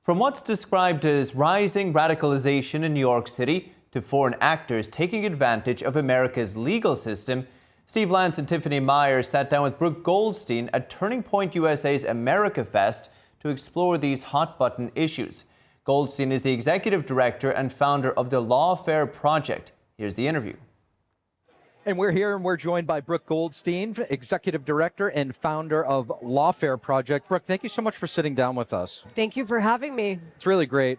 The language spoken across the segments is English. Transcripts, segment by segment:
From what's described as rising radicalization in New York City to foreign actors taking advantage of America's legal system, Steve Lance and Tiffany Meyer sat down with Brooke Goldstein at Turning Point USA's America Fest to explore these hot-button issues. Goldstein is the executive director and founder of the LawFare Project. Here's the interview. And we're here and we're joined by Brooke Goldstein, executive director and founder of LawFare Project. Brooke, thank you so much for sitting down with us. Thank you for having me. It's really great.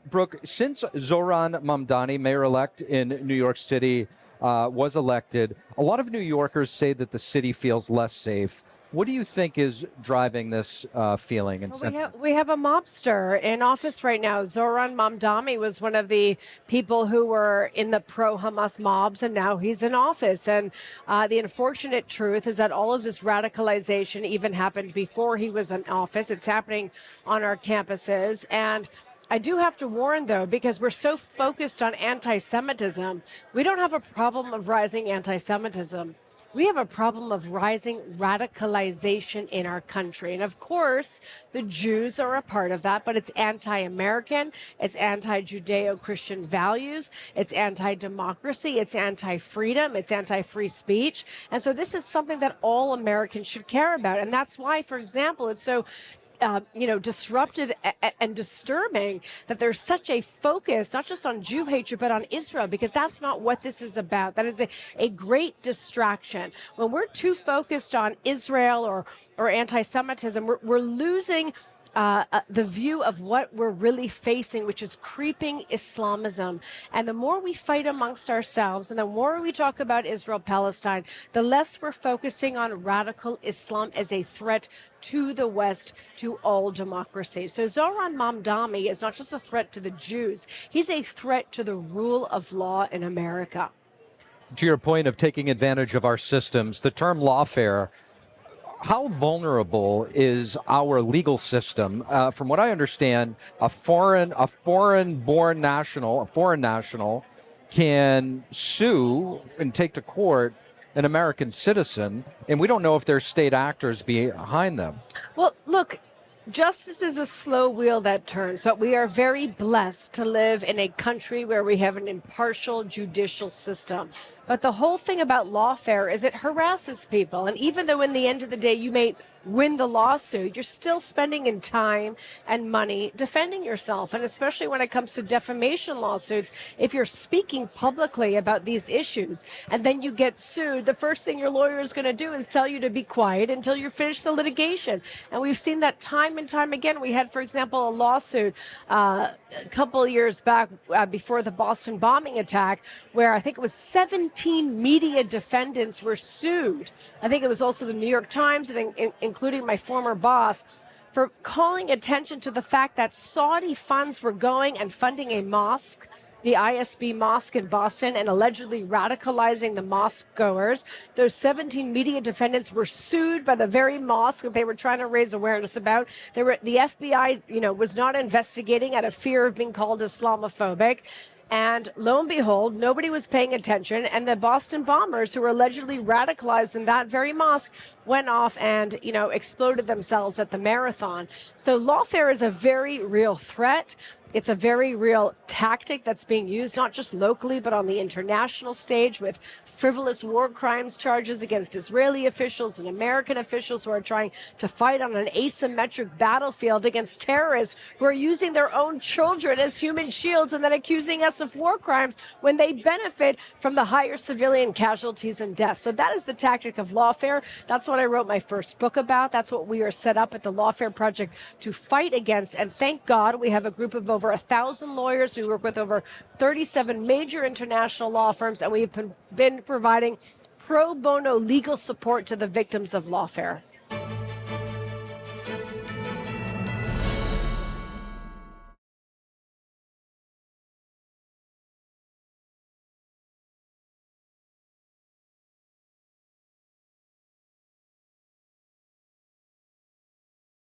Brooke, since Zoran Mamdani, mayor-elect in New York City, was elected, a lot of New Yorkers say that the city feels less safe. What do you think is driving this feeling? We have a mobster in office right now. Zoran Mamdani was one of the people who were in the pro-Hamas mobs, and now he's in office. And the unfortunate truth is that all of this radicalization even happened before he was in office. It's happening on our campuses. And I do have to warn, though, because we're so focused on anti-Semitism, we don't have a problem of rising anti-Semitism. We have a problem of rising radicalization in our country. And of course, the Jews are a part of that, but it's anti-American, it's anti-Judeo-Christian values, it's anti-democracy, it's anti-freedom, it's anti-free speech. And so this is something that all Americans should care about. And that's why, for example, it's so disrupted and disturbing that there's such a focus, not just on Jew hatred, but on Israel, because that's not what this is about. That is a great distraction. When we're too focused on Israel or anti-Semitism, we're losing the view of what we're really facing, which is creeping Islamism. And the more we fight amongst ourselves and the more we talk about Israel-Palestine, the less we're focusing on radical Islam as a threat to the West, to all democracy. So Zoran Mamdani is not just a threat to the Jews, he's a threat to the rule of law in America. To your point of taking advantage of our systems, the term lawfare, how vulnerable is our legal system? From what I understand, a foreign-born national, a foreign national, can sue and take to court an American citizen, and we don't know if there's state actors behind them. Well, look, justice is a slow wheel that turns, but we are very blessed to live in a country where we have an impartial judicial system. But the whole thing about lawfare is it harasses people. And even though in the end of the day you may win the lawsuit, you're still spending in time and money defending yourself. And especially when it comes to defamation lawsuits, if you're speaking publicly about these issues and then you get sued, the first thing your lawyer is going to do is tell you to be quiet until you're finished the litigation. And we've seen that time and time again. We had, for example, a lawsuit a couple of years back before the Boston bombing attack, where I think it was 17 media defendants were sued. I think it was also the New York Times, including my former boss, for calling attention to the fact that Saudi funds were going and funding a mosque, the ISB mosque in Boston, and allegedly radicalizing the mosque goers. Those 17 media defendants were sued by the very mosque that they were trying to raise awareness about. The FBI, was not investigating out of fear of being called Islamophobic. And lo and behold, nobody was paying attention. And the Boston bombers, who were allegedly radicalized in that very mosque, went off and, exploded themselves at the marathon. So lawfare is a very real threat. It's a very real tactic that's being used, not just locally, but on the international stage with frivolous war crimes charges against Israeli officials and American officials who are trying to fight on an asymmetric battlefield against terrorists who are using their own children as human shields and then accusing us of war crimes when they benefit from the higher civilian casualties and deaths. So that is the tactic of lawfare. That's what I wrote my first book about. That's what we are set up at the LawFare Project to fight against. And thank God we have a group of over 1,000 lawyers. We work with over 37 major international law firms, and we've been providing pro bono legal support to the victims of lawfare.